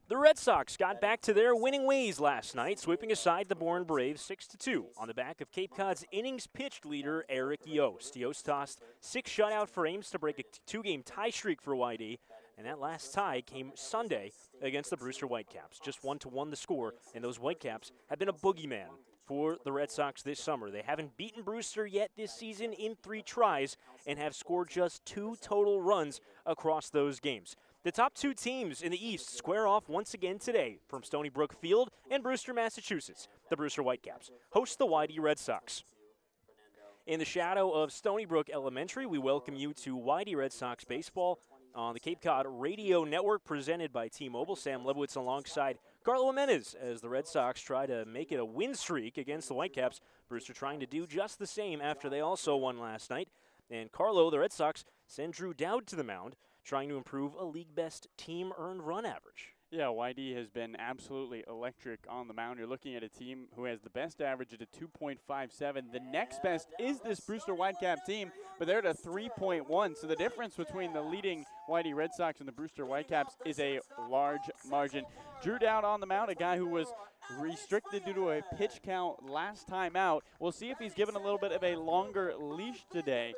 The Red Sox got back to their winning ways last night, sweeping aside the Bourne Braves 6-2 on the back of Cape Cod's innings pitched leader Eric Yost. Yost tossed 6 shutout frames to break a 2-game tie streak for YD, and that last tie came Sunday against the Brewster Whitecaps. Just 1-1 the score, and those Whitecaps have been a boogeyman for the Red Sox this summer. They haven't beaten Brewster yet this season in 3 tries and have scored just 2 total runs across those games. The top 2 teams in the East square off once again today from Stony Brook Field and Brewster, Massachusetts. The Brewster Whitecaps host the YD Red Sox. In the shadow of Stony Brook Elementary, we welcome you to YD Red Sox baseball on the Cape Cod Radio Network, presented by T-Mobile. Sam Lebowitz alongside Carlo Jimenez as the Red Sox try to make it a win streak against the Whitecaps. Brewster trying to do just the same after they also won last night. And Carlo, the Red Sox, send Drew Dowd to the mound, trying to improve a league-best team earned run average. Yeah, YD has been absolutely electric on the mound. You're looking at a team who has the best average at a 2.57. The next best is this Brewster Whitecap team, but they're at a 3.1. So the difference between the leading YD Red Sox and the Brewster Whitecaps is a large margin. Drew Dowd on the mound, a guy who was restricted due to a pitch count last time out. We'll see if he's given a little bit of a longer leash today,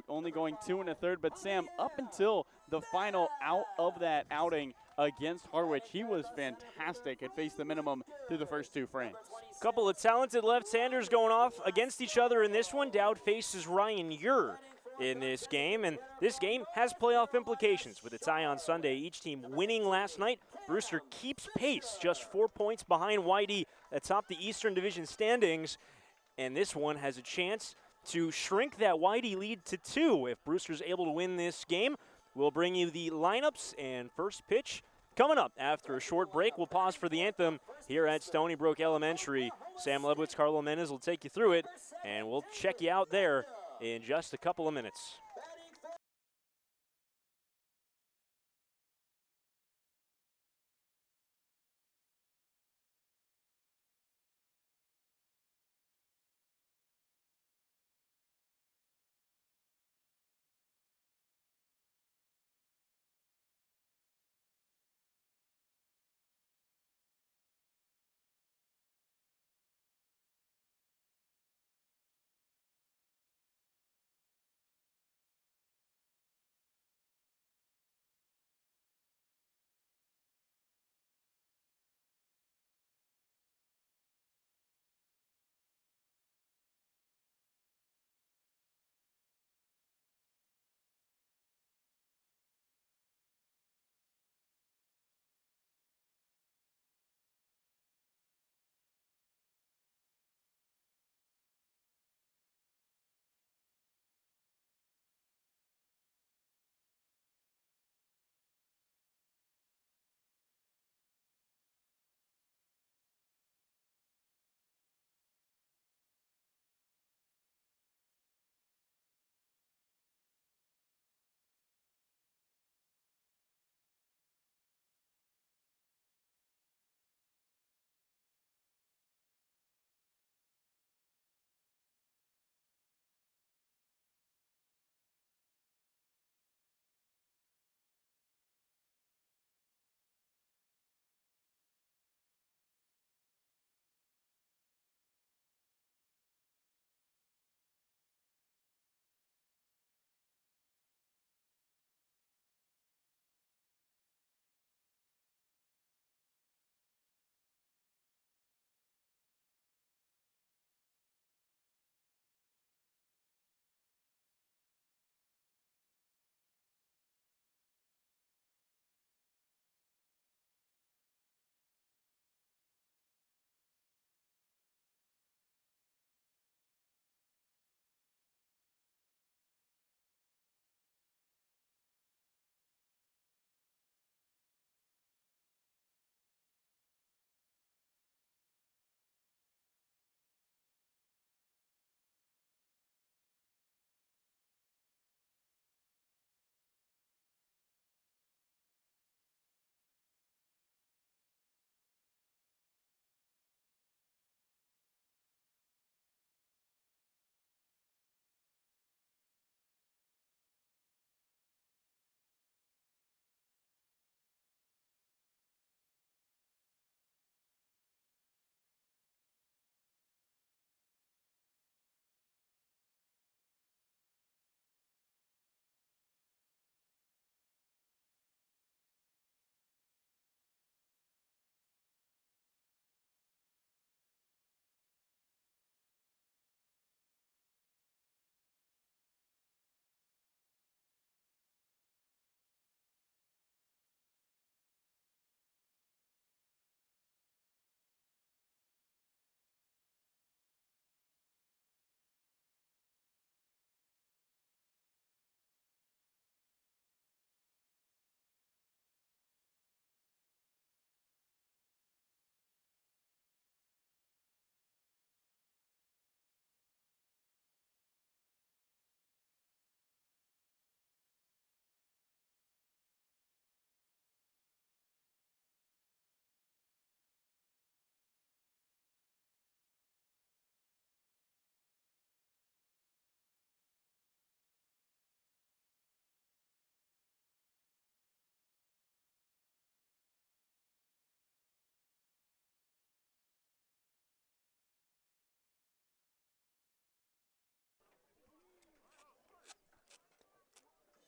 only going 2 1/3. But Sam, up until the final out of that outing against Harwich, he was fantastic and faced the minimum through the first 2 frames. Couple of talented left-handers going off against each other in this one. Dowd faces Ryan Ure in this game, and this game has playoff implications. With a tie on Sunday, each team winning last night, Brewster keeps pace, just 4 points behind YD atop the Eastern Division standings, and this one has a chance to shrink that YD lead to 2 if Brewster's able to win this game. We'll bring you the lineups and first pitch coming up after a short break. We'll pause for the anthem here at Stony Brook Elementary. Sam Lebowitz, Carlo Jimenez will take you through it, and we'll check you out there in just a couple of minutes.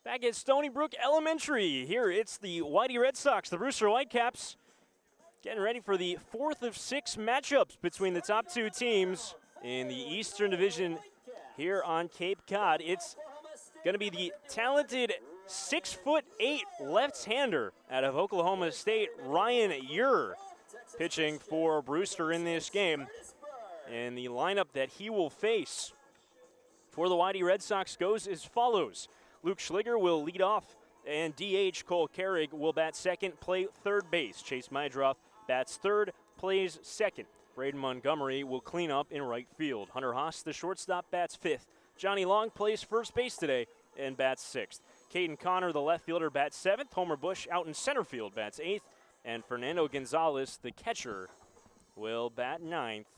Back at Stony Brook Elementary, here it's the Whitey Red Sox, the Brewster Whitecaps, getting ready for the 4th of 6 matchups between the top two teams in the Eastern Division here on Cape Cod. It's going to be the talented 6'8" left-hander out of Oklahoma State, Ryan Ure, pitching for Brewster in this game. And the lineup that he will face for the Whitey Red Sox goes as follows. Luke Schliger will lead off, and DH Cole Carrig will bat second, play third base. Chase Mydroff bats third, plays second. Braden Montgomery will clean up in right field. Hunter Haas, the shortstop, bats fifth. Johnny Long plays first base today and bats sixth. Caden Connor, the left fielder, bats seventh. Homer Bush out in center field bats eighth. And Fernando Gonzalez, the catcher, will bat ninth.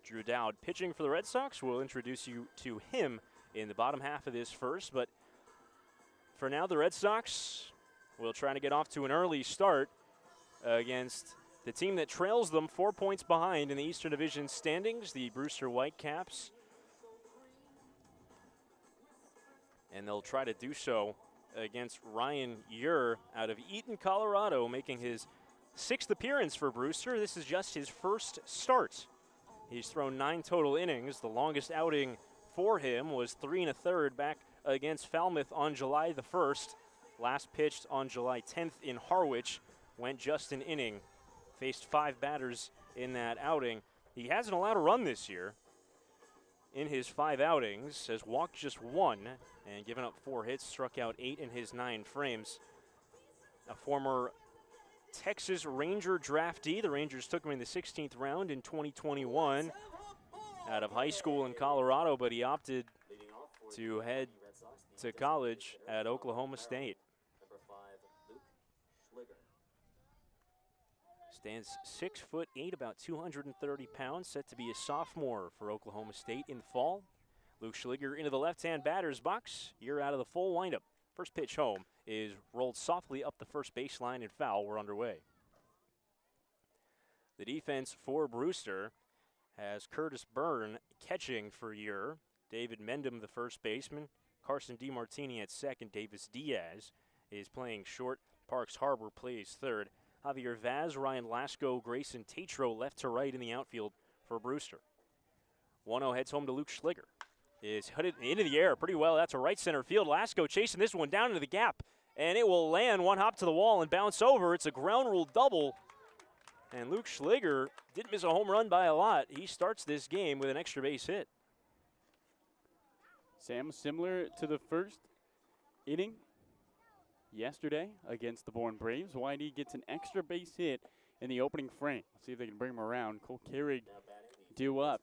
Drew Dowd pitching for the Red Sox. We'll introduce you to him in the bottom half of this first, but for now, the Red Sox will try to get off to an early start against the team that trails them 4 points behind in the Eastern Division standings, the Brewster Whitecaps. And they'll try to do so against Ryan Ure out of Eaton, Colorado, making his 6th appearance for Brewster. This is just his first start. He's thrown 9 total innings. The longest outing for him was 3 1/3 back against Falmouth on July the 1st. Last pitched on July 10th in Harwich, went just an inning, faced 5 batters in that outing. He hasn't allowed a run this year in his 5 outings, has walked just 1 and given up 4 hits, struck out 8 in his 9 frames. A former Texas Ranger draftee. The Rangers took him in the 16th round in 2021 out of high school in Colorado, but he opted to head to college at Oklahoma State. Stands 6'8", about 230 pounds, set to be a sophomore for Oklahoma State in the fall. Luke Schliger into the left-hand batter's box. You're out of the full windup. First pitch home is rolled softly up the first baseline and foul. We're underway. The defense for Brewster has Curtis Byrne catching for Ure, David Mendham, the first baseman, Carson DiMartini at second, Davis Diaz is playing short, Parks Harbor plays third, Javier Vaz, Ryan Lasco, Grayson Tatro left to right in the outfield for Brewster. 1-0 heads home to Luke Schliger. Is headed into the air pretty well. That's a right center field. Lasco chasing this one down into the gap, and it will land one hop to the wall and bounce over. It's a ground rule double, and Luke Schliger didn't miss a home run by a lot. He starts this game with an extra base hit. Sam, similar to the first inning yesterday against the Bourne Braves, Whitey gets an extra base hit in the opening frame. Let's see if they can bring him around. Cole Carrig due up.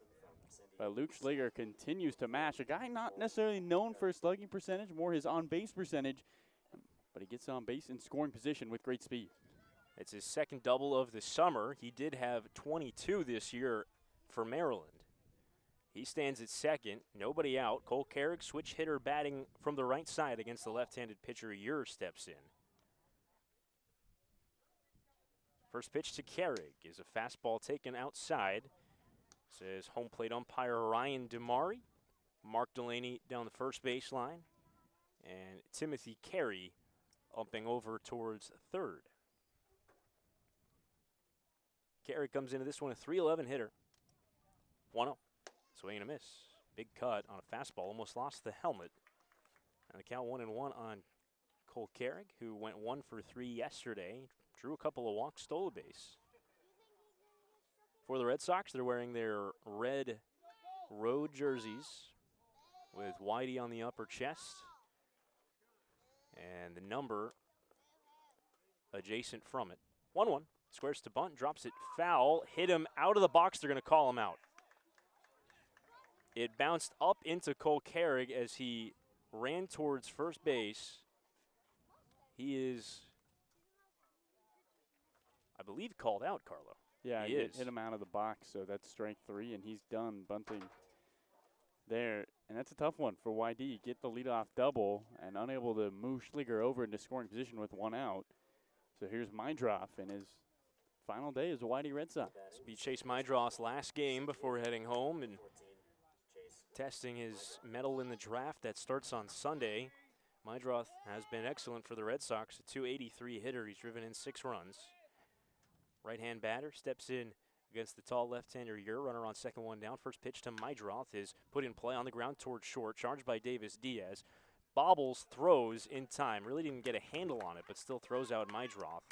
But Luke Schliger continues to match. A guy not necessarily known for his slugging percentage, more his on-base percentage. But he gets on base in scoring position with great speed. It's his second double of the summer. He did have 22 this year for Maryland. He stands at second, nobody out. Cole Carrig, switch hitter, batting from the right side against the left-handed pitcher. Ure steps in. First pitch to Carrig is a fastball taken outside. Says home plate umpire Ryan DeMari. Mark Delaney down the first baseline. And Timothy Carey umping over towards third. Carey comes into this one a 3-11 hitter. 1-0. Swing and a miss. Big cut on a fastball. Almost lost the helmet. And the count 1-1 on Cole Carrig, who went 1 for 3 yesterday. Drew a couple of walks, stole a base. For the Red Sox, they're wearing their red road jerseys with Whitey on the upper chest. And the number adjacent from it. 1-1. Squares to bunt, drops it foul. Hit him out of the box. They're going to call him out. It bounced up into Cole Carrig as he ran towards first base. He is, I believe, called out, Carlo. Yeah, he hit him out of the box, so that's strike 3, and he's done bunting there. And that's a tough one for YD. Get the leadoff double and unable to move Schliger over into scoring position with 1 out. So here's Mydroff in his final day as a Whitey Red Sox. This will be Chase Mydroff's last game before heading home and testing his mettle in the draft that starts on Sunday. Mydroth has been excellent for the Red Sox, a .283 hitter. He's driven in 6 runs. Right-hand batter steps in against the tall left-hander here. Runner on second, one down. First pitch to Mydroth is put in play on the ground towards short. Charged by Davis Diaz. Bobbles, throws in time. Really didn't get a handle on it, but still throws out Mydroth.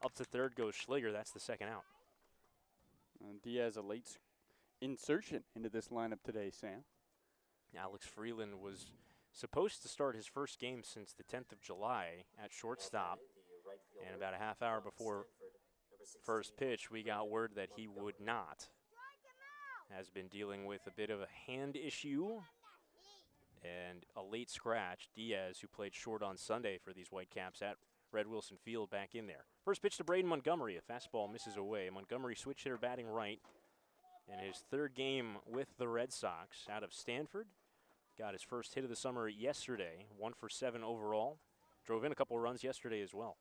Up to third goes Schliger. That's the second out. And Diaz, a late insertion into this lineup today, Sam. Alex Freeland was supposed to start his first game since the 10th of July at shortstop. And about a half hour before first pitch, we got word that he would not. Has been dealing with a bit of a hand issue and a late scratch. Diaz, who played short on Sunday for these Whitecaps at Red Wilson Field, back in there. First pitch to Braden Montgomery. A fastball misses away. Montgomery switch hitter batting right in his 3rd game with the Red Sox out of Stanford. Got his first hit of the summer yesterday. 1 for 7 overall. Drove in a couple runs yesterday as well.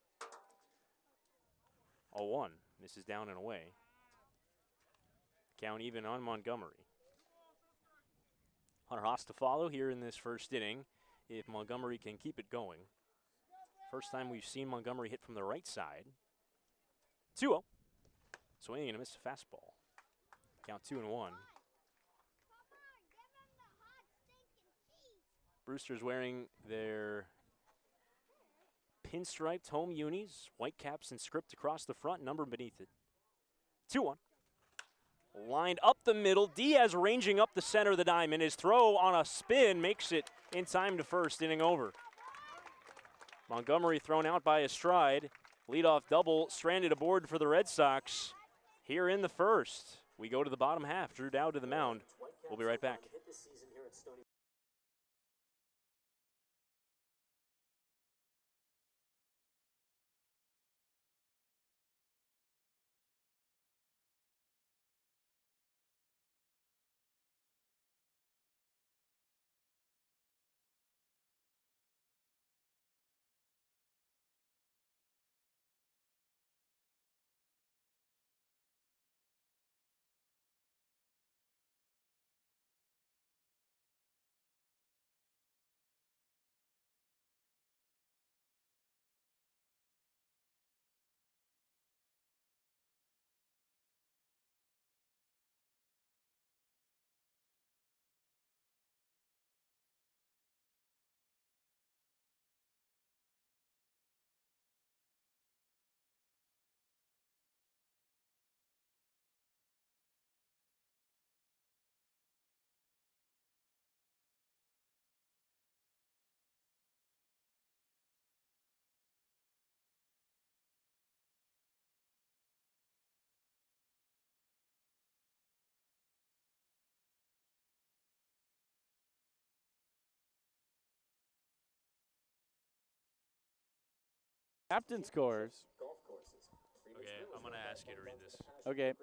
0-1. This is down and away. Count even on Montgomery. Hunter Haas to follow here in this first inning if Montgomery can keep it going. First time we've seen Montgomery hit from the right side. 2-0. Swinging and a miss a fastball. Count 2-1. Brewster's wearing their pinstriped home unis, Whitecaps and script across the front, number beneath it. 2-1. Lined up the middle. Diaz ranging up the center of the diamond. His throw on a spin makes it in time to first, inning over. Montgomery thrown out by Oestreich. Leadoff double stranded aboard for the Red Sox here in the first. We go to the bottom half. Drew Dowd to the mound. We'll be right back. Captain scores. Okay, I'm going to ask you to read this. Okay.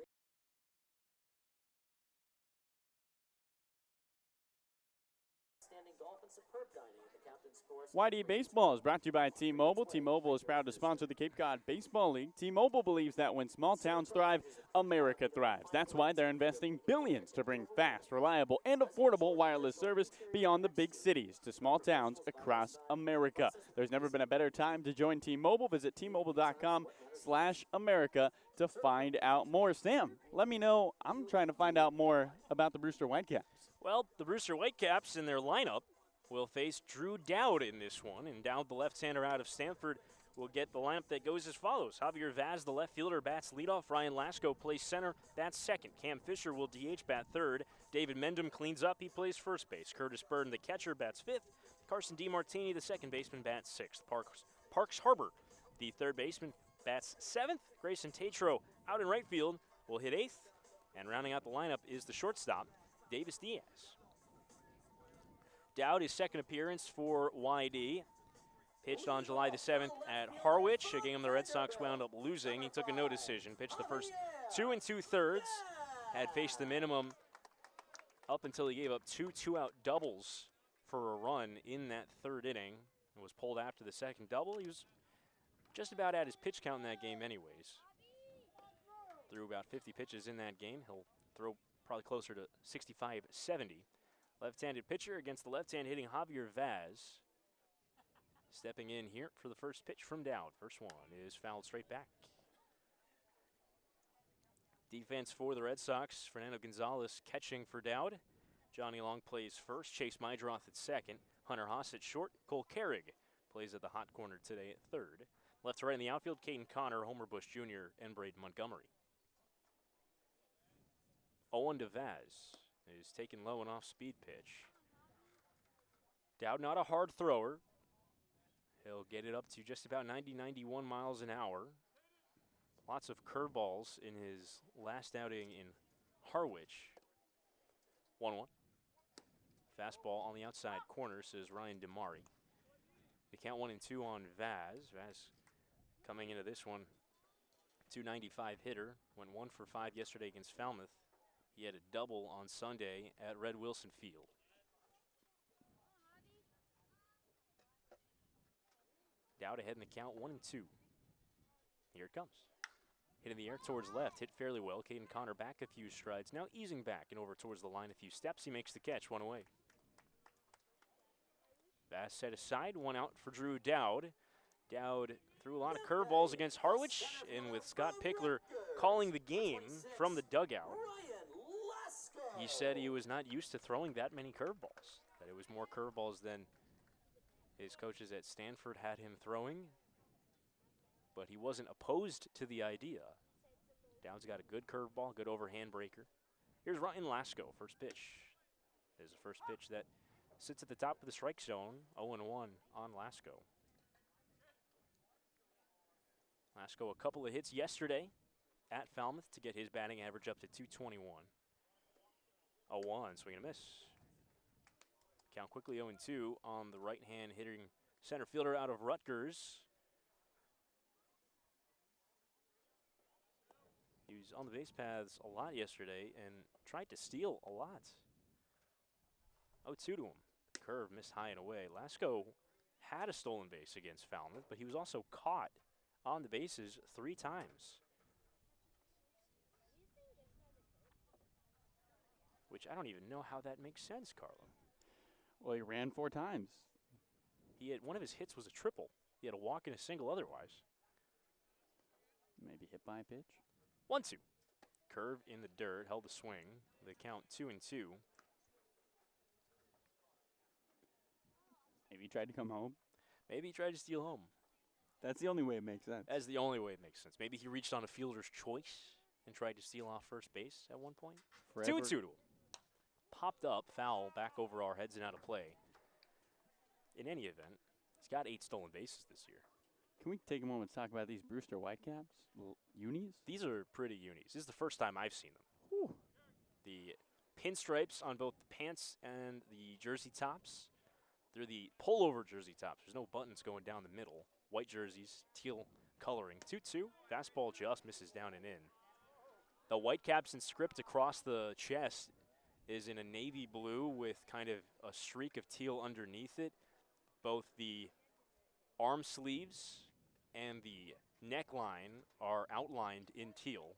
YD Baseball is brought to you by T-Mobile. T-Mobile is proud to sponsor the Cape Cod Baseball League. T-Mobile believes that when small towns thrive, America thrives. That's why they're investing billions to bring fast, reliable, and affordable wireless service beyond the big cities to small towns across America. There's never been a better time to join T-Mobile. Visit T-Mobile.com/America to find out more. Sam, let me know. I'm trying to find out more about the Brewster Whitecaps. Well, the Brewster Whitecaps in their lineup will face Drew Dowd in this one. And Dowd, the left-hander out of Stanford, will get the lineup that goes as follows. Javier Vaz, the left fielder, bats leadoff. Ryan Lasko plays center, bats second. Cam Fisher will DH, bat third. David Mendham cleans up, he plays first base. Curtis Burden, the catcher, bats fifth. Carson DiMartini, the second baseman, bats sixth. Parks Harbor, the third baseman, bats seventh. Grayson Tatro out in right field will hit eighth. And rounding out the lineup is the shortstop, Davis Diaz. Dowd, his second appearance for YD. Pitched on July the 7th at Harwich, a game the Red Sox wound up losing. He took a no decision, pitched the first 2 2/3, had faced the minimum up until he gave up two out doubles for a run in that third inning. And was pulled after the second double. He was just about at his pitch count in that game anyways. Threw about 50 pitches in that game. He'll throw probably closer to 65-70. Left-handed pitcher against the left-hand hitting Javier Vaz. Stepping in here for the first pitch from Dowd. First one is fouled straight back. Defense for the Red Sox. Fernando Gonzalez catching for Dowd. Johnny Long plays first. Chase Mydroth at second. Hunter Haas at short. Cole Carrig plays at the hot corner today at third. Left to right in the outfield, Caden Connor, Homer Bush Jr., and Braden Montgomery. 0-1 to Vaz is taken low and off speed pitch. Dowd not a hard thrower. He'll get it up to just about 90, 91 miles an hour. Lots of curveballs in his last outing in Harwich. 1-1. Fastball on the outside corner, says Ryan Damari. The count 1-2 on Vaz. Vaz coming into this one, 295 hitter. Went 1 for 5 yesterday against Falmouth. He had a double on Sunday at Red Wilson Field. Dowd ahead in the count, 1-2. Here it comes. Hit in the air towards left, hit fairly well. Caden Connor back a few strides, now easing back and over towards the line a few steps. He makes the catch, one away. Vaz set aside, one out for Drew Dowd. Dowd threw a lot of curveballs against Harwich, and with Scott Pickler calling the game from the dugout, he said he was not used to throwing that many curveballs, that it was more curveballs than his coaches at Stanford had him throwing, but he wasn't opposed to the idea. Dowd's got a good curveball, good overhand breaker. Here's Ryan Lasko, first pitch. There's the first pitch that sits at the top of the strike zone, 0-1 on Lasko. Lasko a couple of hits yesterday at Falmouth to get his batting average up to 221. 0-1, swing and a miss. Count quickly 0-2 on the right-hand hitting center fielder out of Rutgers. He was on the base paths a lot yesterday and tried to steal a lot. 0-2 to him. Curve missed high and away. Lasko had a stolen base against Falmouth, but he was also caught on the bases 3 times. Which I don't even know how that makes sense, Carlo. Well, he ran 4 times. He had, one of his hits was a triple. He had a walk and a single otherwise. Maybe hit by a pitch. 1-2. Curve in the dirt, held the swing. The count 2-2. Maybe he tried to come home. Maybe he tried to steal home. That's the only way it makes sense. That's the only way it makes sense. Maybe he reached on a fielder's choice and tried to steal off first base at one point. 2-2 to him. Popped up, foul, back over our heads and out of play. In any event, he's got 8 stolen bases this year. Can we take a moment to talk about these Brewster Whitecaps? Little unis? These are pretty unis. This is the first time I've seen them. Whew. The pinstripes on both the pants and the jersey tops. They're the pullover jersey tops. There's no buttons going down the middle. White jerseys, teal coloring. 2-2. Fastball just misses down and in. The Whitecaps in script across the chest is in a navy blue with kind of a streak of teal underneath it. Both the arm sleeves and the neckline are outlined in teal.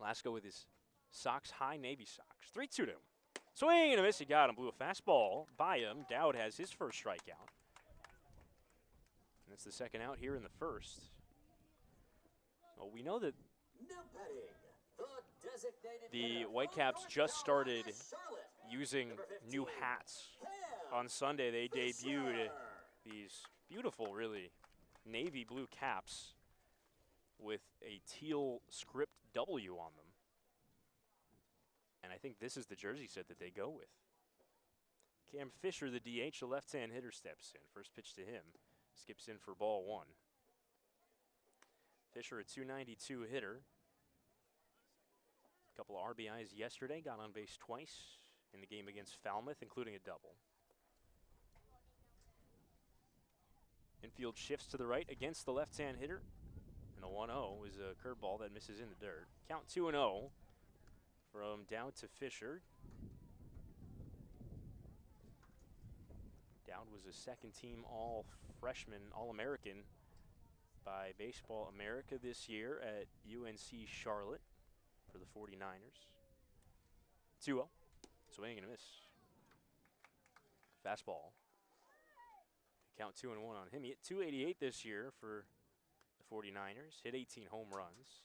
Lasko with his socks high, navy socks. 3-2 to him. Swing and a miss, he got him. Blew a fastball by him. Dowd has his first strikeout. And that's the second out here in the first. Well, we know that the Whitecaps just started using new hats. On Sunday, they debuted these beautiful, really, navy blue caps with a teal script W on them. And I think this is the jersey set that they go with. Cam Fisher, the DH, the left-hand hitter, steps in. First pitch to him. Skips in for ball 1. Fisher, a 292 hitter. A couple of RBIs yesterday. Got on base twice in the game against Falmouth, including a double. Infield shifts to the right against the left-hand hitter. And the 1-0 is a curveball that misses in the dirt. Count 2-0. From Dowd to Fisher. Dowd was a second-team all-freshman, All-American by Baseball America this year at UNC Charlotte for the 49ers. 2-0. Swing and a miss. Fastball. Count 2-1 on him. He hit .288 this year for the 49ers. Hit 18 home runs.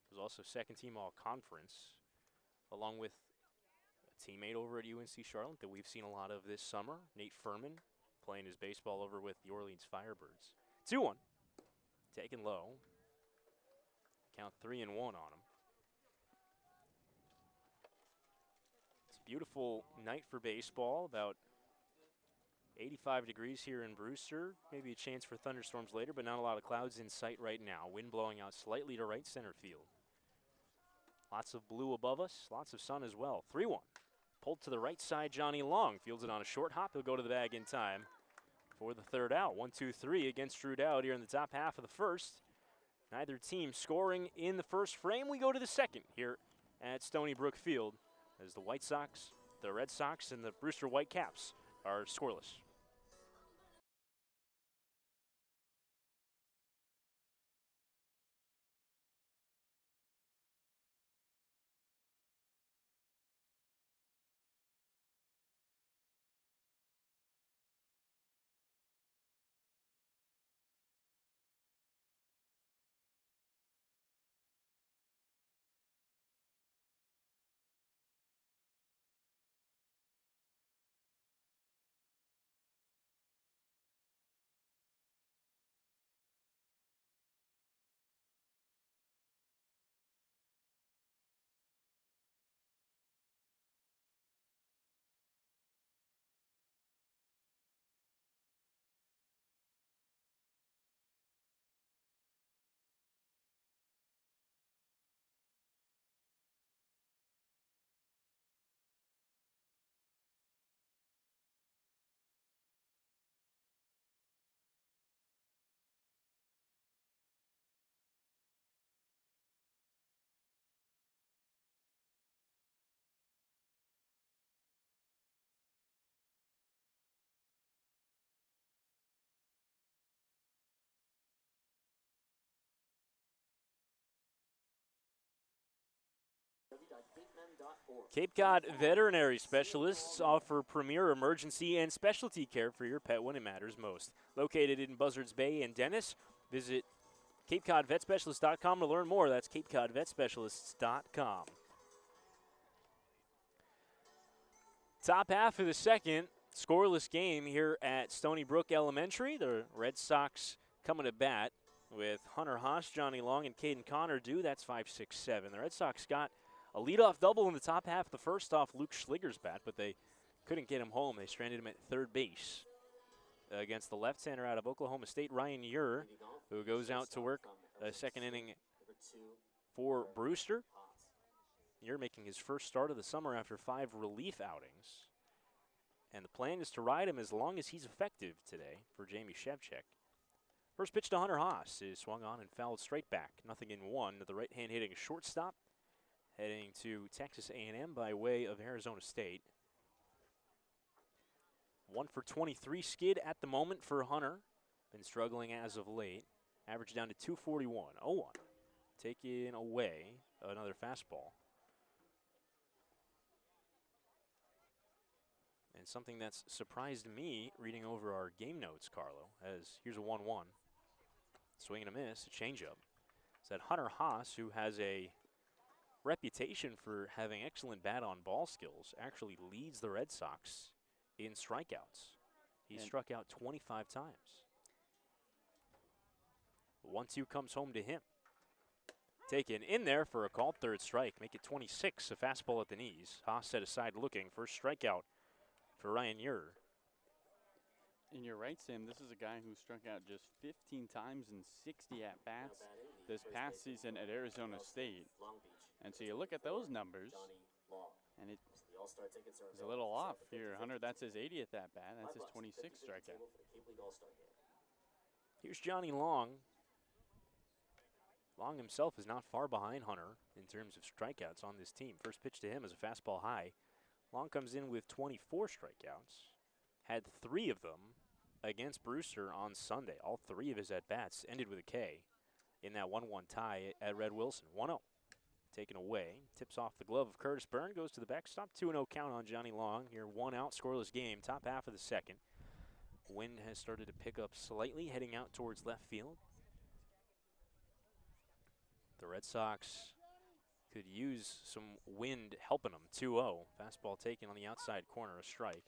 Was also second team all conference, along with a teammate over at UNC Charlotte that we've seen a lot of this summer, Nate Furman, playing his baseball over with the Orleans Firebirds. 2-1. Taken low. Count 3-1 on him. It's a beautiful night for baseball. About 85 degrees here in Brewster. Maybe a chance for thunderstorms later, but not a lot of clouds in sight right now. Wind blowing out slightly to right center field. Lots of blue above us, lots of sun as well. 3-1. Pulled to the right side, Johnny Long fields it on a short hop. He'll go to the bag in time for the third out. 1-2-3 against Drew Dowd here in the top half of the first. Neither team scoring in the first frame. We go to the second here at Stony Brook Field as the White Sox, the Red Sox, and the Brewster Whitecaps are scoreless. Cape Cod Veterinary Specialists offer premier emergency and specialty care for your pet when it matters most. Located in Buzzards Bay and Dennis, visit CapeCodVetSpecialists.com to learn more. That's CapeCodVetSpecialists.com. Top half of the second, scoreless game here at Stony Brook Elementary. The Red Sox coming to bat with Hunter Haas, Johnny Long, and Caden Connor due. That's 5-6-7. The Red Sox got a leadoff double in the top half of the first off Luke Schliger's bat, but they couldn't get him home. They stranded him at third base against the left-hander out of Oklahoma State, Ryan Ure, who goes out to work a second inning for Brewster. Ure making his first start of the summer after 5 relief outings. And the plan is to ride him as long as he's effective today for Jamie Shevchik. First pitch to Hunter Haas is swung on and fouled straight back. 0-1 to the right-hand hitting shortstop. Heading to Texas A&M by way of Arizona State. 1 for 23 skid at the moment for Hunter. Been struggling as of late. Average down to 241. 0-1. Taken away. Another fastball. And something that's surprised me reading over our game notes, Carlo, as here's a 1-1. Swing and a miss, a changeup. It's that Hunter Haas, who has a reputation for having excellent bat on ball skills, actually leads the Red Sox in strikeouts. He struck out 25 times. 1-2 comes home to him. Taken in there for a called third strike. Make it 26, a fastball at the knees. Haas set aside looking. First strikeout for Ryan Ure. And you're right, Sam. This is a guy who struck out just 15 times in 60 at-bats this past season at Arizona State. And so you look at those numbers, and it's a little off here. Hunter, that's his 80th at-bat. That's his 26th strikeout. Here's Johnny Long. Long himself is not far behind Hunter in terms of strikeouts on this team. First pitch to him is a fastball high. Long comes in with 24 strikeouts. Had 3 of them against Brewster on Sunday. All 3 of his at-bats ended with a K in that 1-1 tie at Red Wilson. 1-0. taken away. Tips off the glove of Curtis Byrne, goes to the backstop. 2-0 count on Johnny Long. Here, 1 out, scoreless game, top half of the second. Wind has started to pick up slightly, heading out towards left field. The Red Sox could use some wind helping them. 2-0. Fastball taken on the outside corner, a strike.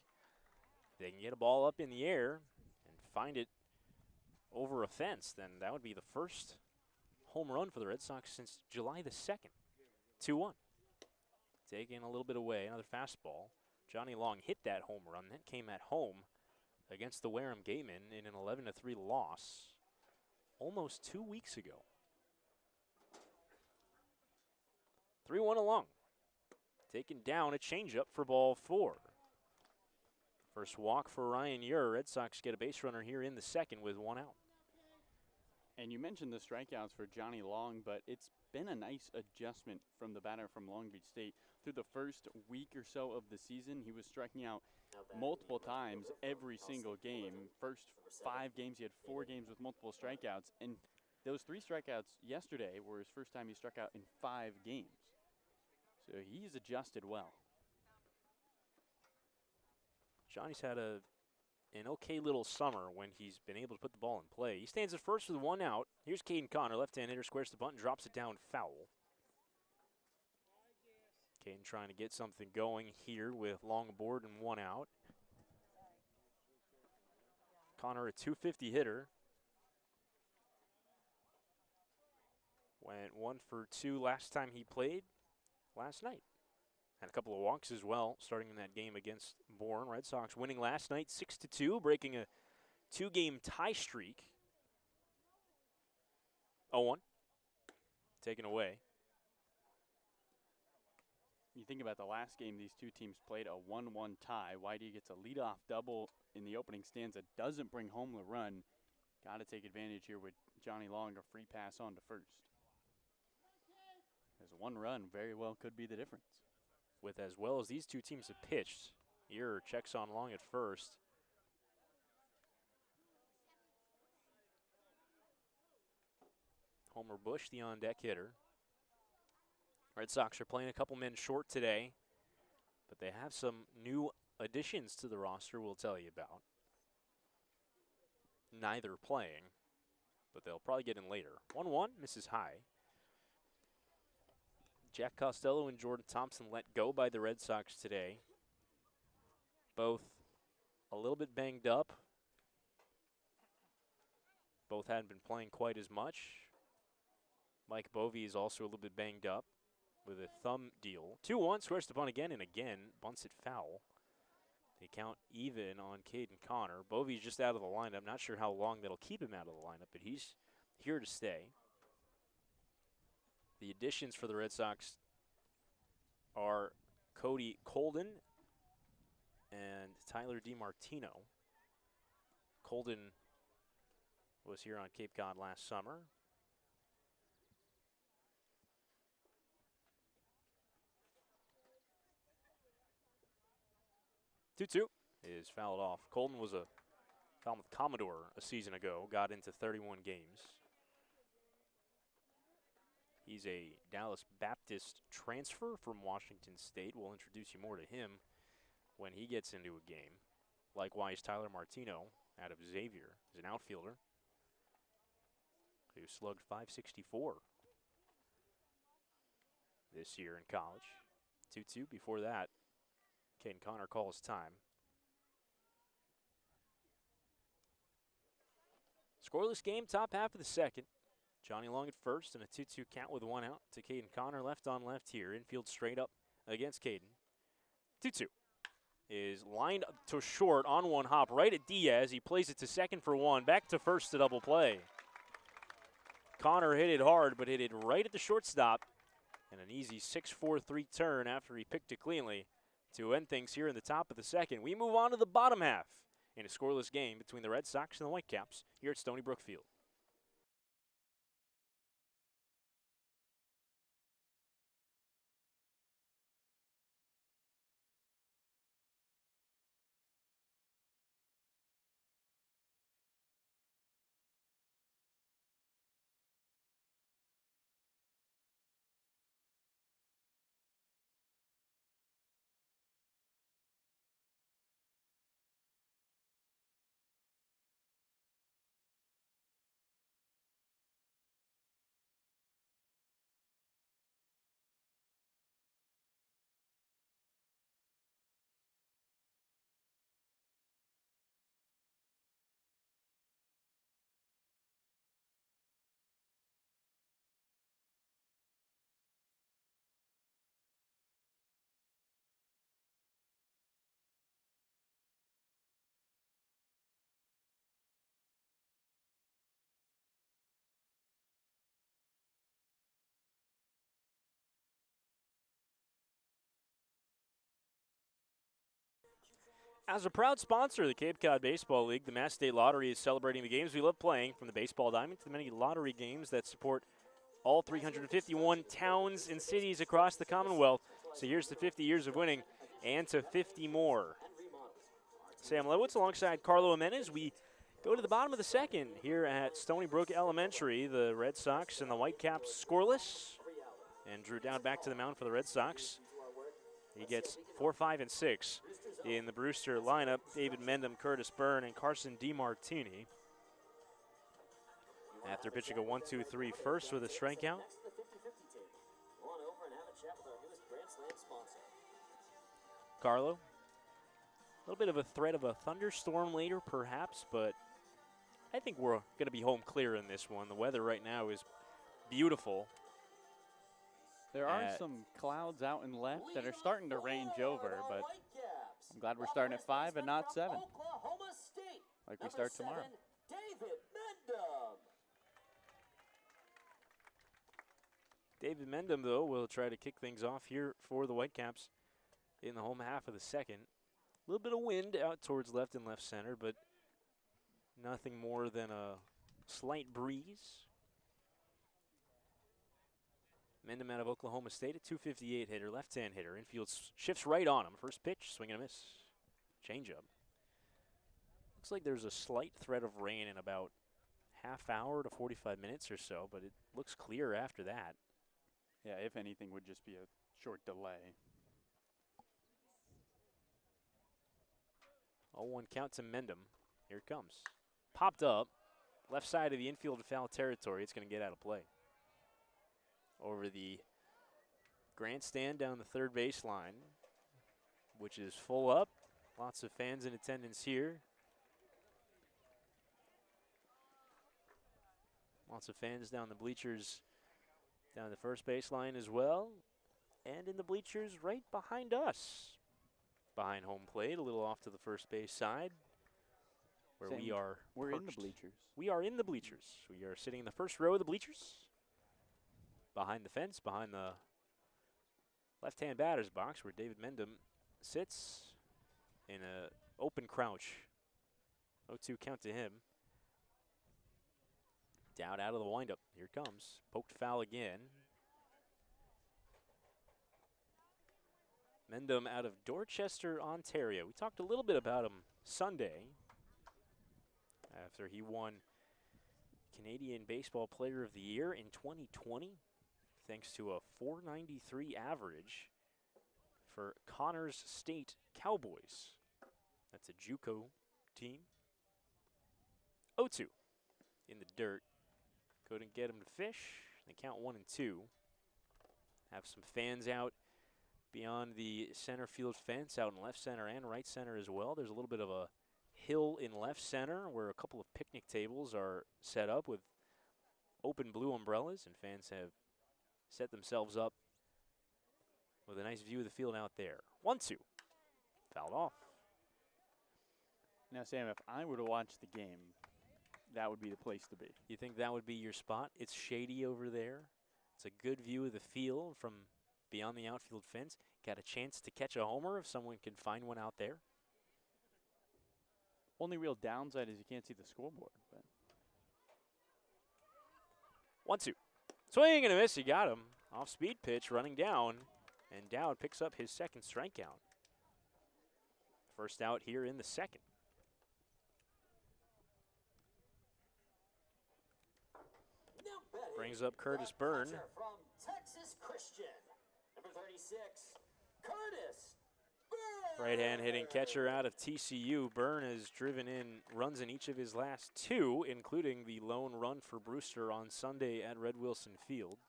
If they can get a ball up in the air and find it over a fence, then that would be the first home run for the Red Sox since July the 2nd. 2-1. Taking a little bit away, another fastball. Johnny Long hit that home run. That came at home against the Wareham Gaymen in an 11-3 loss almost 2 weeks ago. 3-1 along. Taking down a changeup for ball 4. First walk for Ryan Ure. Red Sox get a base runner here in the second with 1 out. And you mentioned the strikeouts for Johnny Long, but it's been a nice adjustment from the batter from Long Beach State. Through the first week or so of the season, he was striking out multiple times every single game. First 5 games, he had 4 games with multiple strikeouts, and those 3 strikeouts yesterday were his first time he struck out in 5 games. So he's adjusted well. Johnny's had an okay little summer when he's been able to put the ball in play. He stands at first with 1 out. Here's Caden Connor, left-hand hitter, squares the bunt and drops it down foul. Caden trying to get something going here with long board and 1 out. Connor, a .250 hitter. Went 1 for 2 last time he played last night. Had a couple of walks as well, starting in that game against Bourne. Red Sox winning last night 6-2, breaking a 2-game tie streak. 0-1, taken away. You think about the last game these two teams played, a 1-1 tie. Whitey gets a leadoff double in the opening stanza, doesn't bring home the run. Got to take advantage here with Johnny Long, a free pass on to first. As 1 run very well could be the difference. With as well as these two teams have pitched, Ure checks on Long at first. Homer Bush, the on-deck hitter. Red Sox are playing a couple men short today, but they have some new additions to the roster we'll tell you about. Neither playing, but they'll probably get in later. 1-1, misses high. Jack Costello and Jordan Thompson let go by the Red Sox today. Both a little bit banged up. Both hadn't been playing quite as much. Mike Bovee is also a little bit banged up with a thumb deal. 2-1, squares the bunt again and again, bunts it foul. They count even on Caden Connor. Bovee's just out of the lineup. Not sure how long that'll keep him out of the lineup, but he's here to stay. The additions for the Red Sox are Cody Colden and Tyler DiMartino. Colden was here on Cape Cod last summer. Two is fouled off. Colden was a Falmouth Commodore a season ago, got into 31 games. He's a Dallas Baptist transfer from Washington State. We'll introduce you more to him when he gets into a game. Likewise, Tyler Martino out of Xavier is an outfielder who slugged .564 this year in college. 2-2 before that. Caden Connor calls time. Scoreless game, top half of the second. Johnny Long at first and a 2-2 count with 1 out to Caden Connor. Left on left here. Infield straight up against Caden. 2-2 is lined up to short on 1 hop right at Diaz. He plays it to second for 1. Back to first to double play. Connor hit it hard, but hit it right at the shortstop. And an easy 6-4-3 turn after he picked it cleanly to end things here in the top of the second. We move on to the bottom half in a scoreless game between the Red Sox and the Whitecaps here at Stony Brook Field. As a proud sponsor of the Cape Cod Baseball League, the Mass State Lottery is celebrating the games we love playing, from the baseball diamond to the many lottery games that support all 351 towns and cities across the Commonwealth. So here's to 50 years of winning and to 50 more. Sam Lebowitz alongside Carlo Jimenez. We go to the bottom of the second here at Stony Brook Elementary. The Red Sox and the Whitecaps scoreless. And Drew Dowd back to the mound for the Red Sox. He gets 4, 5, and 6 in the Brewster lineup. David Mendham, Curtis Byrne, and Carson DiMartini. After pitching a 1-2-3 first with a strikeout. Carlo, a little bit of a threat of a thunderstorm later perhaps, but I think we're going to be home clear in this one. The weather right now is beautiful. There are some clouds out and left that are starting to range over, but I'm glad we're starting at 5 and not 7, like we start tomorrow. David Mendham, though, will try to kick things off here for the Whitecaps in the home half of the second. A little bit of wind out towards left and left center, but nothing more than a slight breeze. Mendham out of Oklahoma State, a 258 hitter, left-hand hitter. Infield shifts right on him. First pitch, swing and a miss. Changeup. Looks like there's a slight threat of rain in about half hour to 45 minutes or so, but it looks clear after that. Yeah, if anything, would just be a short delay. 0-1 count to Mendham. Here it comes. Popped up. Left side of the infield foul territory. It's going to get out of play. Over the grandstand down the third baseline, which is full up. Lots of fans in attendance here. Lots of fans down the bleachers, down the first baseline as well. And in the bleachers right behind us. Behind home plate, a little off to the first base side, where we are We're perched. in the bleachers. We are in the bleachers. We are sitting in the first row of the bleachers. Behind the fence, behind the left-hand batter's box, where David Mendham sits in an open crouch. 0-2 count to him. Dowd out of the windup. Here it comes. Poked foul again. Mendham out of Dorchester, Ontario. We talked a little bit about him Sunday after he won Canadian Baseball Player of the Year in 2020. Thanks to a .493 average for Connors State Cowboys. That's a JUCO team. 0-2 in the dirt. Couldn't get him to fish. They count 1 and 2. Have some fans out beyond the center field fence, out in left center and right center as well. There's a little bit of a hill in left center where a couple of picnic tables are set up with open blue umbrellas, and fans have set themselves up with a nice view of the field out there. 1-2. Fouled off. Now, Sam, if I were to watch the game, that would be the place to be. You think that would be your spot? It's shady over there. It's a good view of the field from beyond the outfield fence. Got a chance to catch a homer if someone can find one out there. Only real downside is you can't see the scoreboard. But 1-2. Swing and a miss. He got him. Off speed pitch, running down. And Dowd picks up his second strikeout. First out here in the second. Brings up Curtis Byrne. From Texas Christian, number 36, Curtis Byrne. Right-hand hitting catcher out of TCU. Byrne has driven in runs in each of his last 2, including the lone run for Brewster on Sunday at Red Wilson Field.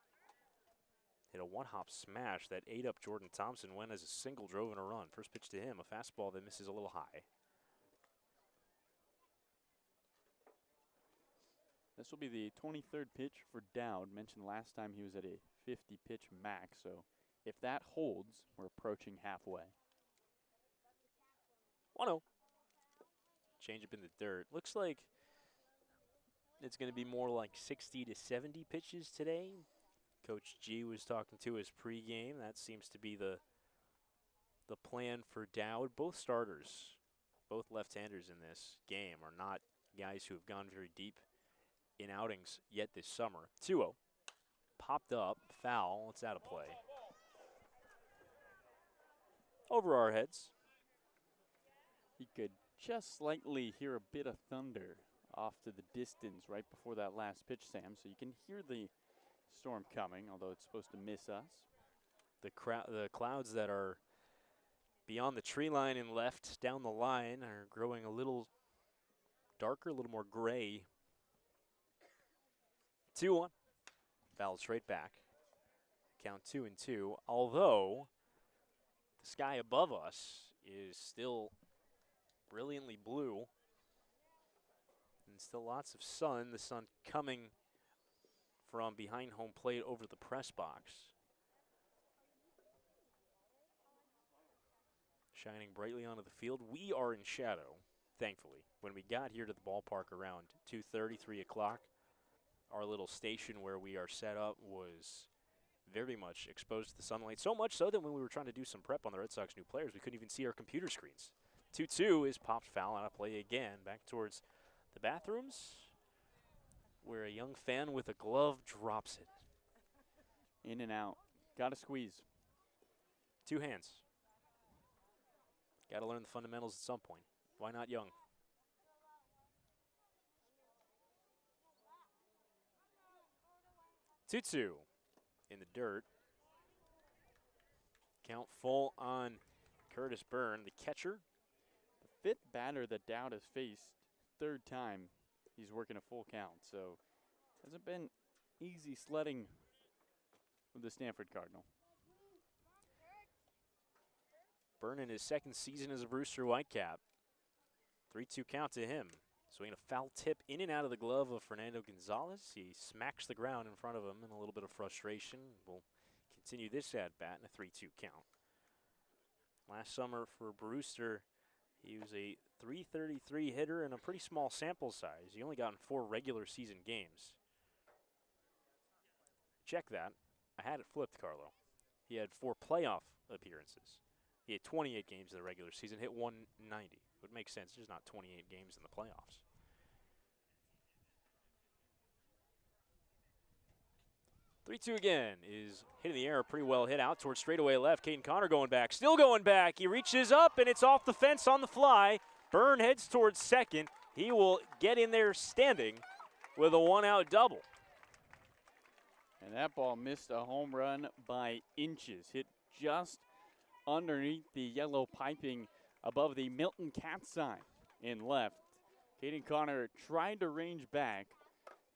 Hit a one-hop smash that ate up Jordan Thompson, went as a single, drove in a run. First pitch to him, a fastball that misses a little high. this will be the 23rd pitch for Dowd. Mentioned last time he was at a 50-pitch max, so if that holds, we're approaching halfway. 1-0. Change up in the dirt. Looks like it's going to be more like 60 to 70 pitches today. Coach G was talking to his pregame. That seems to be the plan for Dowd. Both starters both left-handers in this game are not guys who have gone very deep in outings yet this summer. 2-0. Popped up, foul, it's out of play. Over our heads. You could just slightly hear a bit of thunder off to the distance right before that last pitch, Sam, so you can hear the storm coming, although it's supposed to miss us. The clouds that are beyond the tree line and left down the line are growing a little darker, a little more gray. 2-1. Foul straight back. Count 2-2. Although the sky above us is still brilliantly blue and still lots of sun. The sun coming from behind home plate over the press box. Shining brightly onto the field. We are in shadow, thankfully. When we got here to the ballpark around 2:30, 3 o'clock, our little station where we are set up was very much exposed to the sunlight. So much so that when we were trying to do some prep on the Red Sox new players, we couldn't even see our computer screens. 2-2 is popped foul, out of play again. Back towards the bathrooms, where a young fan with a glove drops it. In and out. Got to squeeze. 2 hands. Got to learn the fundamentals at some point. Why not young? Two in the dirt. Count full on Curtis Byrne, the catcher. The 5th batter that Dowd has faced, 3rd time he's working a full count. So hasn't been easy sledding with the Stanford Cardinal. Byrne in his 2nd season as a Brewster Whitecap. 3-2 count to him. Swinging a foul tip in and out of the glove of Fernando Gonzalez. He smacks the ground in front of him in a little bit of frustration. Will continue this at-bat in a 3-2 count. Last summer for Brewster, he was a .333 hitter in a pretty small sample size. He only got in 4 regular season games. Check that. I had it flipped, Carlo. He had 4 playoff appearances. He had 28 games in the regular season, hit 190. It would make sense. There's not 28 games in the playoffs. .3-2 again is hit in the air, pretty well hit out towards straightaway left. Caden Connor going back, still going back. He reaches up and it's off the fence on the fly. Byrne heads towards second. He will get in there standing with a 1-out double. And that ball missed a home run by inches. Hit just underneath the yellow piping above the Milton Cat sign in left. Caden Connor tried to range back,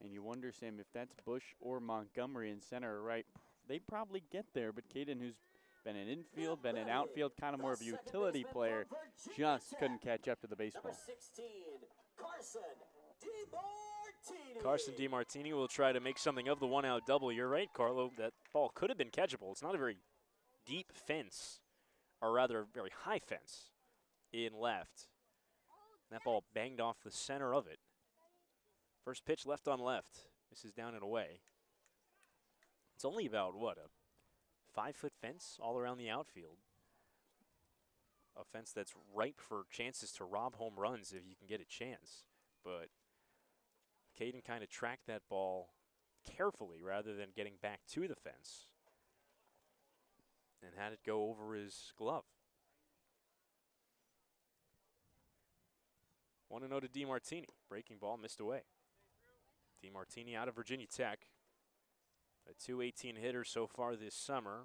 and you wonder, Sam, if that's Bush or Montgomery in center or right. They probably get there, but Caden, who's been an infield, been an outfield, kind of more of a utility player, just couldn't catch up to the baseball. 16, Carson DiMartini. Carson DiMartini will try to make something of the 1-out double. You're right, Carlo. That ball could have been catchable. It's not a very deep fence, or rather a very high fence in left. That ball banged off the center of it. First pitch left on left. This is down and away. It's only about, what, a 5-foot fence all around the outfield. A fence that's ripe for chances to rob home runs if you can get a chance. But Caden kind of tracked that ball carefully rather than getting back to the fence, and had it go over his glove. 1-0 to DiMartini. Breaking ball missed away. DiMartini out of Virginia Tech. A .218 hitter so far this summer.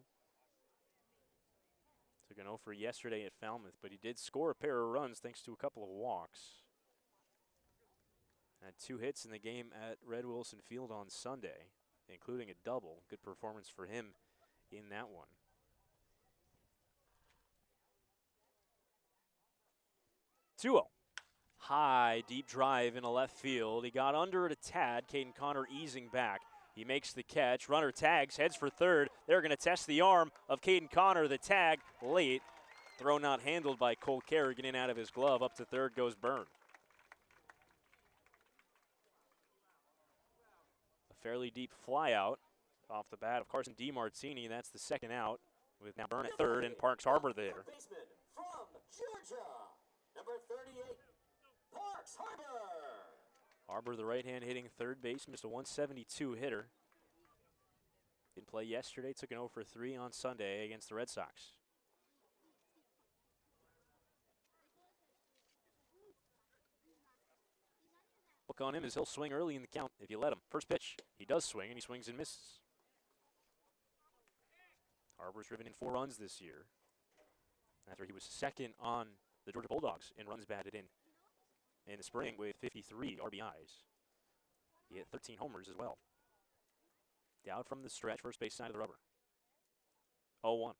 Took an 0 for yesterday at Falmouth, but he did score a pair of runs thanks to a couple of walks. Had 2 hits in the game at Red Wilson Field on Sunday, including a double. Good performance for him in that one. 2-0. High, deep drive in a left field. He got under it a tad. Caden Connor easing back. He makes the catch. Runner tags, heads for third. They're going to test the arm of Caden Connor. The tag late. Throw not handled by Cole Kerrigan in out of his glove. Up to third goes Byrne. A fairly deep fly out off the bat of Carson DiMartini. That's the 2nd out, with now Byrne at third and Parks Harbor there. Baseman from Georgia, Number 38, Parks Harbor. Harbor, the right-hand hitting third base, missed a 172 hitter. Didn't play yesterday, took an 0 for 3 on Sunday against the Red Sox. Look on him as he'll swing early in the count if you let him. First pitch, he does swing, and he swings and misses. Harbor's driven in 4 runs this year, after he was second on the Georgia Bulldogs in runs batted in the spring with 53 RBIs. He hit 13 homers as well. Down from the stretch, first base side of the rubber. 0-1.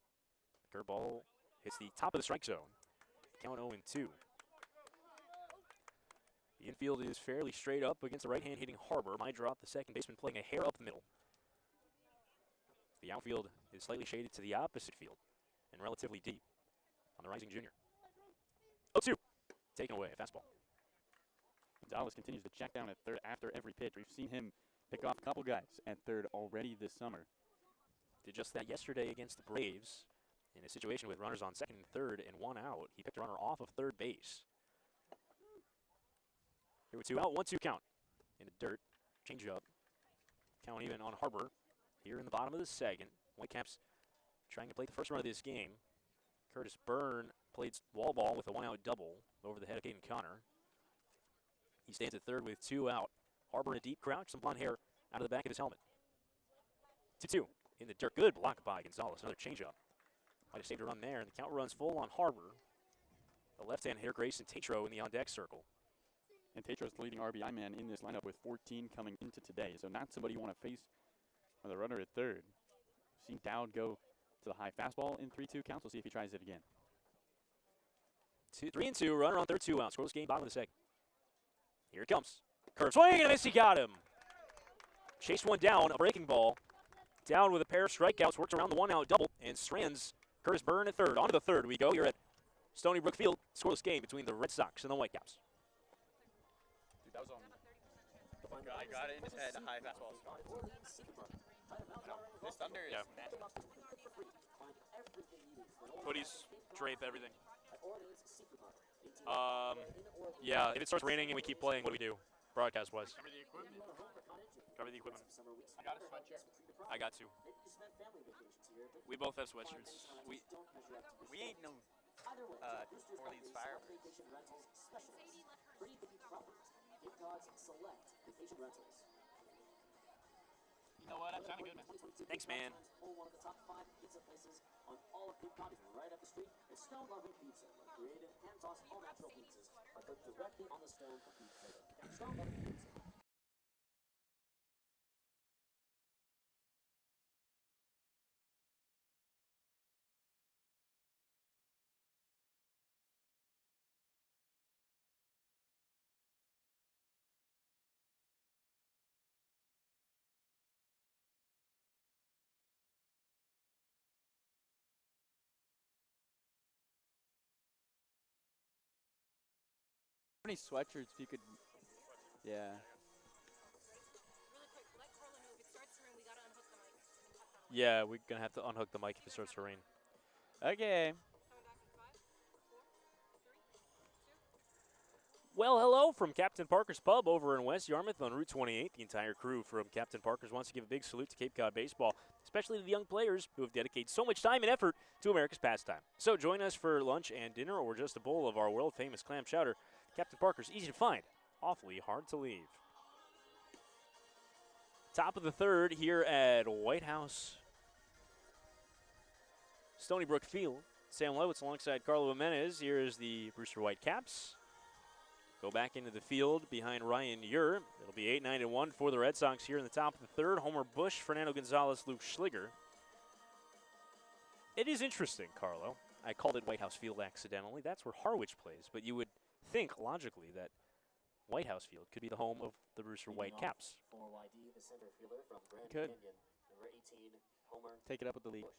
Curveball hits the top of the strike zone. Count 0-2. The infield is fairly straight up against the right-hand hitting Harbor. My drop, the second baseman playing a hair up the middle. The outfield is slightly shaded to the opposite field and relatively deep on the rising junior. 0-2. Taken away, fastball. Gonzalez continues to check down at third after every pitch. We've seen him pick off a couple guys at third already this summer. Did just that yesterday against the Braves in a situation with runners on second and third and 1 out. He picked a runner off of third base. Here with 2 out, 1-2 count in the dirt. Change up. Count even on Harbor here in the bottom of the second. Whitecaps trying to play the first run of this game. Curtis Byrne played wall ball with a 1-out double over the head of Caden Connor. He stands at third with 2 out. Harbor in a deep crouch, some blonde hair out of the back of his helmet. 2-2 in the dirt. Good block by Gonzalez. Another changeup. Might have saved a run there, and the count runs full on Harbor. The left-hand hitter, Grayson Tatro, in the on-deck circle. And Tatro's the leading RBI man in this lineup with 14 coming into today. So not somebody you want to face with a runner at third. We've seen Dowd go to the high fastball in 3-2 counts. We'll see if he tries it again. 3-2, runner on third, 2 out. Scoreless game, bottom of the second. Here it comes. Curve swing and a miss, he got him. Chased one down, a breaking ball. Down with a pair of strikeouts, works around the 1-out double, and strands Curtis Byrne at third. On to the third we go here at Stony Brook Field. Scoreless game between the Red Sox and the Whitecaps. Dude, that was on. I got it in his head, high fastball. This Thunder is nasty. Hoodies, drape, everything. Yeah, if it starts raining and we keep playing, what do we do, broadcast-wise? Cover the equipment. Cover the equipment. I got a sweatshirt. I got 2. We both have sweatshirts. We ain't no Orleans fireworks. You know what? I'm sounding good, man. Thanks, man. One of the top 5 pizza places on all of Cape Cod. Right up the street is Stone Loving Pizza. Creative, hand-tossed, all-natural pizzas are cooked directly on the stone for pizza. Stone Loving Pizza. How many sweatshirts if you could? Yeah. Really quick, let Carlo know if it starts to rain, we gotta unhook the mic. Yeah, we're going to have to unhook the mic if it starts to rain. Okay. Coming back in 5, 4, 3, 2. Well, hello from Captain Parker's Pub over in West Yarmouth on Route 28. The entire crew from Captain Parker's wants to give a big salute to Cape Cod baseball, especially to the young players who have dedicated so much time and effort to America's pastime. So join us for lunch and dinner or just a bowl of our world-famous clam chowder. Captain Parker's easy to find, awfully hard to leave. Top of the third here at White House, Stony Brook Field. Sam Lebowitz alongside Carlo Jimenez. Here is the Brewster Whitecaps. Go back into the field behind Ryan Ure. It'll be 8-9-1 for the Red Sox here in the top of the third. Homer Bush, Fernando Gonzalez, Luke Schliger. It is interesting, Carlo. I called it White House Field accidentally. That's where Harwich plays, but you would think logically that White House Field could be the home of the Brewster Whitecaps. For YD, the center fielder from Grand Could. Canyon. Number 18, Homer Take it up with the league. Bush.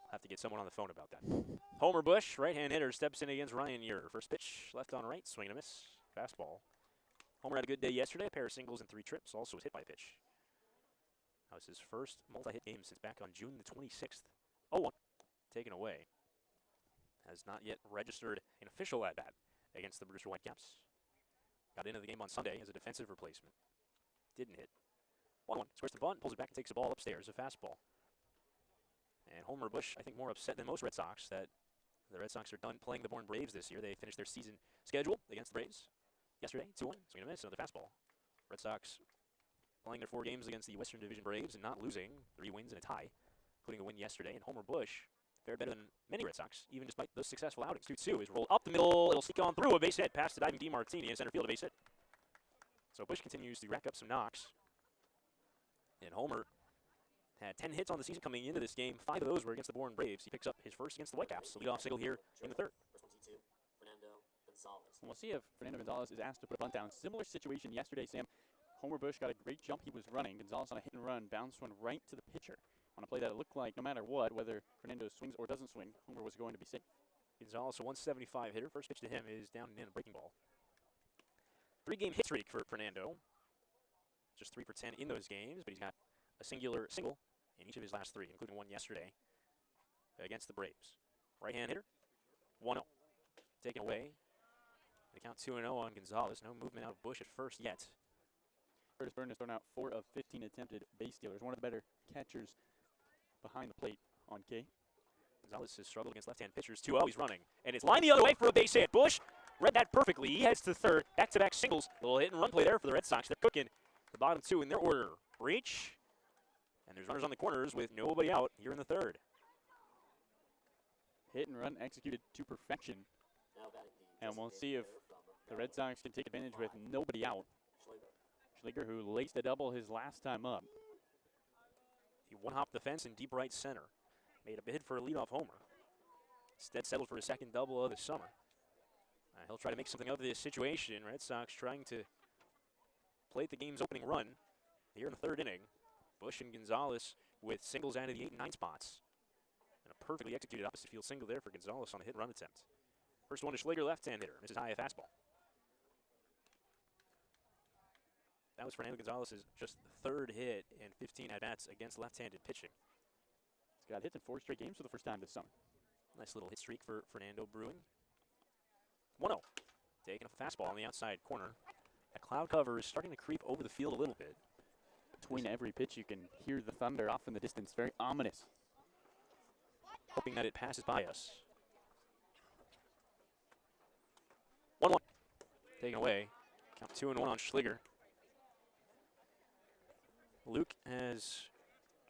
I'll have to get someone on the phone about that. Homer Bush, right-hand hitter, steps in against Ryan Ure. First pitch, left on right, swing and a miss. Fastball. Homer had a good day yesterday, a pair of singles and 3 trips. Also was hit by a pitch. That was his first multi-hit game since back on June the 26th. 0-1, taken away. has not yet registered an official at-bat against the Brewster Whitecaps. Got into the game on Sunday as a defensive replacement. Didn't hit. 1-1. Squares the bunt, pulls it back and takes the ball upstairs, a fastball. And Homer Bush, I think, more upset than most Red Sox that the Red Sox are done playing the Bourne Braves this year. They finished their season schedule against the Braves yesterday, 2-1. Swing and a miss, another fastball. Red Sox playing their 4 games against the Western Division Braves and not losing, 3 wins and a tie, including a win yesterday. And Homer Bush fared better than many Red Sox, even despite those successful outings. 2-2 is rolled up the middle. It'll sneak on through a base hit past the diving DiMartini in center field, a base hit. So Bush continues to rack up some knocks. And Homer had 10 hits on the season coming into this game. 5 of those were against the Bourne Braves. He picks up his first against the Whitecaps. So leadoff single here in the third. We'll see if Fernando Gonzalez is asked to put a bunt down. Similar situation yesterday, Sam. Homer Bush got a great jump. He was running. Gonzalez on a hit and run. Bounced one right to the pitcher. On a play that it looked like no matter what, whether Fernando swings or doesn't swing, Homer was going to be safe. Gonzalez, a 175 hitter. First pitch to him is down and in, a breaking ball. 3-game hit streak for Fernando. Just 3 for 10 in those games, but he's got a single in each of his last 3, including one yesterday against the Braves. Right-hand hitter, 1-0. Taken away. The count 2-0 on Gonzalez. No movement out of Bush at first yet. Curtis Byrne has thrown out 4 of 15 attempted base stealers. One of the better catchers behind the plate on K. Gonzalez has struggled against left-hand pitchers. 2-0, he's running. And it's lined the other way for a base hit. Bush read that perfectly. He heads to third. Back-to-back singles. A little hit-and-run play there for the Red Sox. They're cooking the bottom 2 in their order. Reach. And there's runners on the corners with nobody out here in the third. Hit and run executed to perfection. And we'll see if the Red Sox can take advantage with nobody out. Schliger, who laced a double his last time up. He one-hopped the fence in deep right center. Made a bid for a leadoff homer. Instead settled for a second double of the summer. He'll try to make something of this situation. Red Sox trying to plate the game's opening run here in the third inning. Bush and Gonzalez with singles out of the 8 and 9 spots. And a perfectly executed opposite field single there for Gonzalez on a hit-run attempt. First one to Schliger, left-hand hitter. Misses high, a fastball. That was Fernando Gonzalez's just 3rd hit and 15 at-bats against left-handed pitching. He's got hits in 4 straight games for the first time this summer. Nice little hit streak for Fernando brewing. 1-0. Taking a fastball on the outside corner. That cloud cover is starting to creep over the field a little bit. Between every pitch, you can hear the thunder off in the distance. Very ominous. Hoping that it passes by us. 1-1. Taken away. Count 2-1 on Schliger. Luke has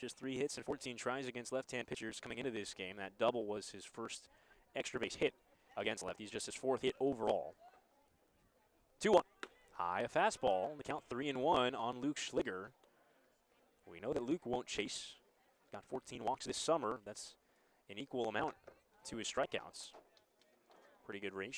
just 3 hits and 14 tries against left-hand pitchers coming into this game. That double was his first extra base hit against lefties, just his 4th hit overall. 2-1. High, a fastball. The count 3-1 on Luke Schliger. We know that Luke won't chase. Got 14 walks this summer. That's an equal amount to his strikeouts. Pretty good ratio.